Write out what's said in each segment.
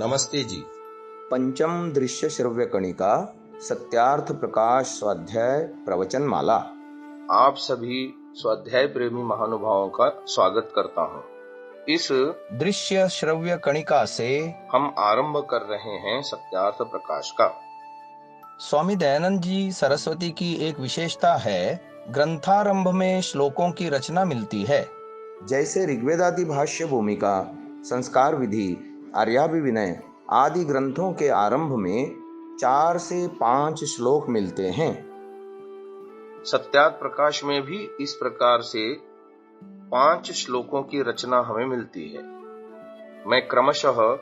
नमस्ते जी। पंचम दृश्य श्रव्य कणिका सत्यार्थ प्रकाश स्वाध्याय प्रवचन माला। आप सभी स्वाध्याय प्रेमी महानुभावों का स्वागत करता हूँ। इस दृश्य श्रव्य कणिका से हम आरंभ कर रहे हैं सत्यार्थ प्रकाश का। स्वामी दयानंद जी सरस्वती की एक विशेषता है, ग्रंथारंभ में श्लोकों की रचना मिलती है। जैसे ऋग्वेदादि भाष्य भूमिका, संस्कार विधि, आर्याभिविनय आदि ग्रंथों के आरंभ में 4 से 5 श्लोक मिलते हैं। सत्यार्थ प्रकाश में भी इस प्रकार से 5 श्लोकों की रचना हमें मिलती है। मैं क्रमशः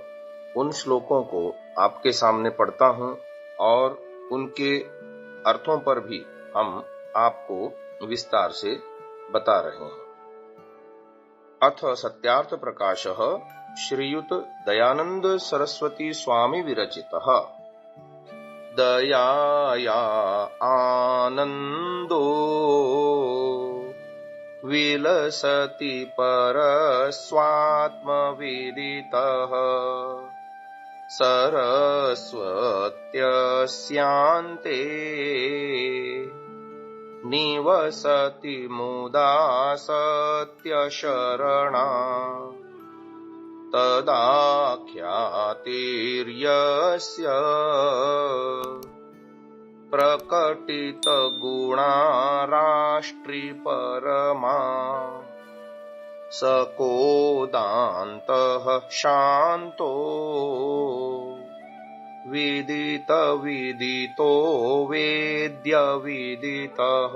उन श्लोकों को आपके सामने पढ़ता हूँ और उनके अर्थों पर भी हम आपको विस्तार से बता रहे हैं। अथ सत्यार्थ प्रकाशः श्रीयुत दयानंद सरस्वती स्वामी विरचितः। दयाया आनंदो विलसति परस्वात्मविदितः सरस्वत्यस्यान्ते निवसति मुदा सत्यशरणा तदाख्यातिर्यस्य प्रकटितगुणा राष्ट्रिपरमा सकोदान्तः शान्तो विदितो वेद्य विदितः।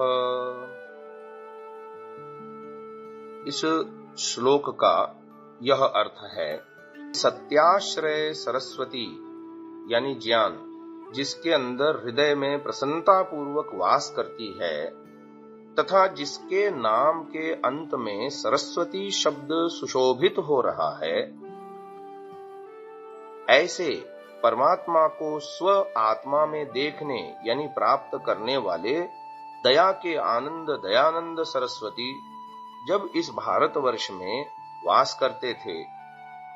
इस श्लोक का यह अर्थ है, सत्याश्रय सरस्वती यानी ज्ञान, जिसके अंदर हृदय में प्रसन्नता पूर्वक वास करती है तथा जिसके नाम के अंत में सरस्वती शब्द सुशोभित हो रहा है, ऐसे परमात्मा को स्व आत्मा में देखने यानी प्राप्त करने वाले दया के आनंद दयानंद सरस्वती जब इस भारतवर्ष में वास करते थे,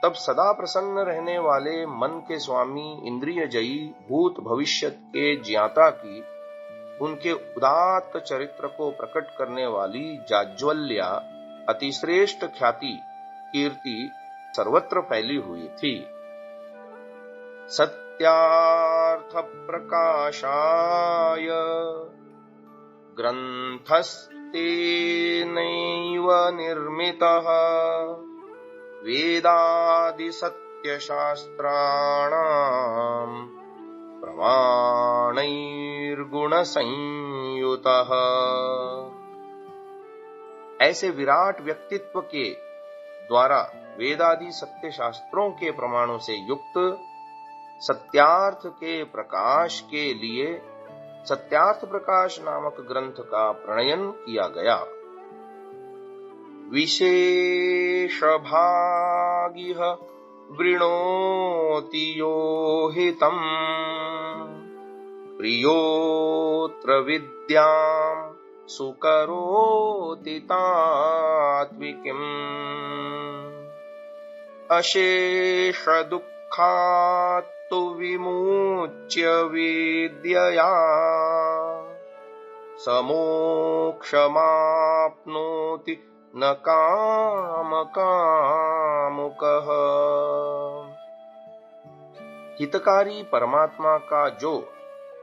तब सदा प्रसन्न रहने वाले मन के स्वामी, इंद्रिय जयी, भूत भविष्यत के ज्ञाता की उनके उदात्त चरित्र को प्रकट करने वाली जाज्वल्या अतिश्रेष्ठ ख्याति कीर्ति सर्वत्र फैली हुई थी। सत्यार्थ प्रकाशाय ग्रन्थस्तेनैव निर्मितः वेदादि सत्यशास्त्राणाम् प्रमाणैर्गुणसंयुतः। ऐसे विराट व्यक्तित्व के द्वारा वेदादि सत्य शास्त्रों के प्रमाणों से युक्त सत्यार्थ के प्रकाश के लिए सत्यार्थ प्रकाश नामक ग्रंथ का प्रणयन किया गया। विशेष भागिह वृणोति यो हितम् प्रियोत्र विद्यां सुकरोति तात्विकीम् अशेष दुःखात्तु विमुच्य विद्यया समोक्षमाप्नोति न कामकामुकः। हितकारी परमात्मा का जो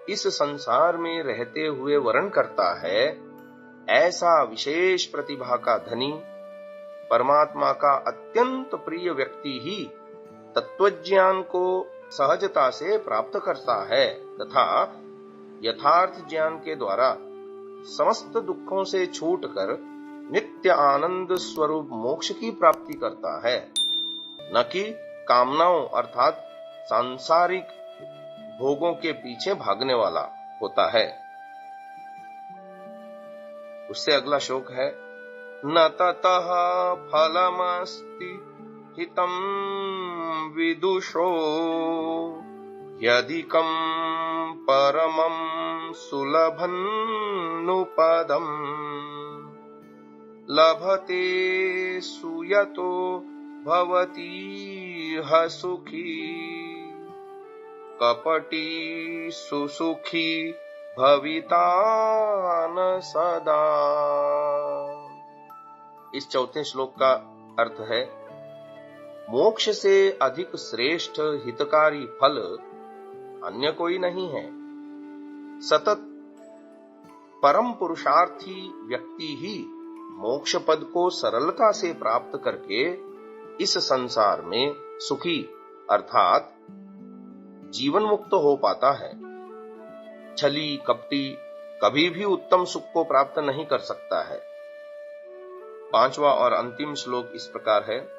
इस संसार में रहते हुए वर्ण करता है, ऐसा विशेष प्रतिभा का धनी परमात्मा का अत्यंत प्रिय व्यक्ति ही तत्वज्ञान को सहजता से प्राप्त करता है तथा यथार्थ ज्ञान के द्वारा समस्त दुखों से छूटकर नित्य आनंद स्वरूप मोक्ष की प्राप्ति करता है, न कि कामनाओं अर्थात सांसारिक भोगों के पीछे भागने वाला होता है। उससे अगला श्लोक है, न ततः फलमस्ति हितं विदुषो यदिकं परमं सुलभन्नुपदम् लभते सुयतो भवतीह सुखी कपटी सुसुखी भविता न सदा। इस चौथे श्लोक का अर्थ है, मोक्ष से अधिक श्रेष्ठ हितकारी फल अन्य कोई नहीं है। सतत परम पुरुषार्थी व्यक्ति ही मोक्ष पद को सरलता से प्राप्त करके इस संसार में सुखी अर्थात जीवन मुक्त हो पाता है। छली कपटी कभी भी उत्तम सुख को प्राप्त नहीं कर सकता है। पांचवा और अंतिम श्लोक इस प्रकार है,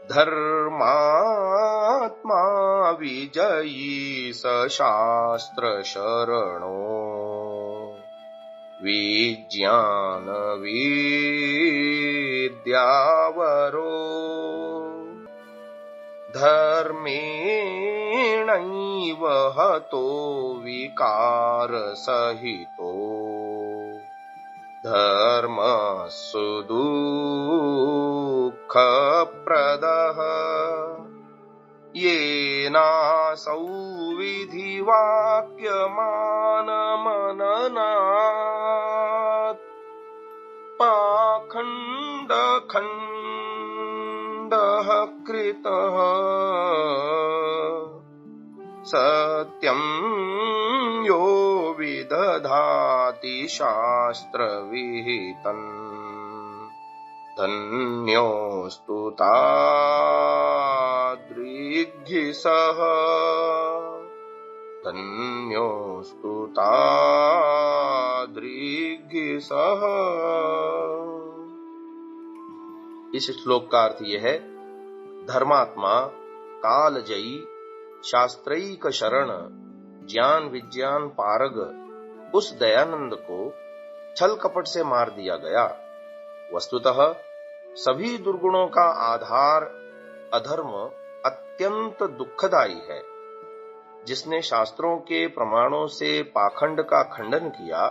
धर्मात्मा विजयी स शास्त्र शरणो विज्ञान विद्यावरो धर्मेणैव हतो विकार सहितो धर्मस्सु दुःखप्रदः येनासौ विधिवाक्यमानमननात् पाखण्डखण्डः कृतः सत्यं यो विदधाति शास्त्रविहितम् धन्योऽस्तु तादृग्भिः धन्योऽस्तु तादृग्भिः। इस श्लोक का अर्थ यह है, धर्मात्मा कालजयी शास्त्रैक शरण ज्ञान विज्ञान पारग उस दयानंद को छल कपट से मार दिया गया। वस्तुतः सभी दुर्गुणों का आधार अधर्म अत्यंत दुखदायी है। जिसने शास्त्रों के प्रमाणों से पाखंड का खंडन किया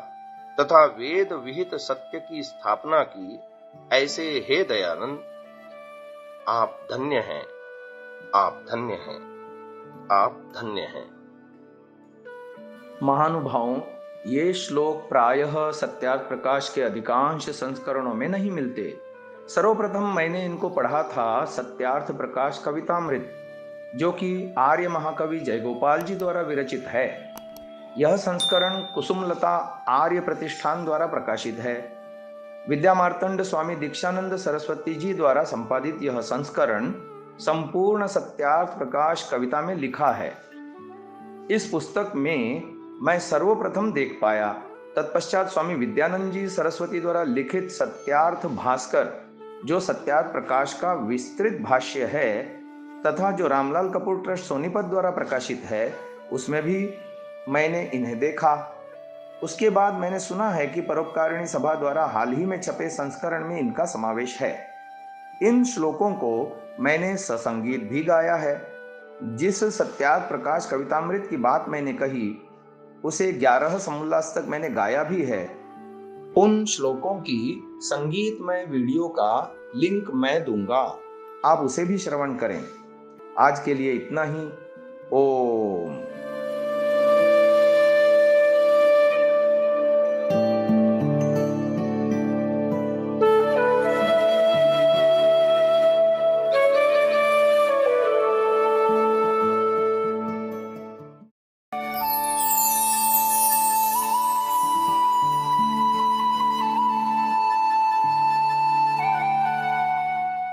तथा वेद विहित सत्य की स्थापना की, ऐसे हे दयानंद आप धन्य हैं, आप धन्य हैं, आप धन्य हैं। महानुभावों, ये श्लोक प्रायः सत्यार्थ प्रकाश के अधिकांश संस्करणों में नहीं मिलते। सर्वप्रथम मैंने इनको पढ़ा था सत्यार्थ प्रकाश कवितामृत, जो कि आर्य महाकवि जयगोपाल जी द्वारा विरचित है। यह संस्करण कुसुमलता आर्य प्रतिष्ठान द्वारा प्रकाशित है। विद्यामार्तंड स्वामी दीक्षानंद सरस्वती जी द्वारा संपादित यह संस्करण संपूर्ण सत्यार्थ प्रकाश कविता में लिखा है। इस पुस्तक में मैं सर्वप्रथम देख पाया। तत्पश्चात स्वामी विद्यानंद जी सरस्वती द्वारा लिखित सत्यार्थ भास्कर, जो सत्यार्थ प्रकाश का विस्तृत भाष्य है, तथा जो रामलाल कपूर ट्रस्ट सोनीपत द्वारा प्रकाशित है, उसमें भी मैंने इन्हें देखा। उसके बाद मैंने सुना है कि परोपकारिणी सभा द्वारा हाल ही में छपे संस्करण में इनका समावेश है। इन श्लोकों को मैंने ससंगीत भी गाया है। जिस सत्यार्थ प्रकाश कवितामृत की बात मैंने कही, उसे 11 समोल्लास तक मैंने गाया भी है। उन श्लोकों की संगीतमय वीडियो का लिंक मैं दूंगा, आप उसे भी श्रवण करें। आज के लिए इतना ही।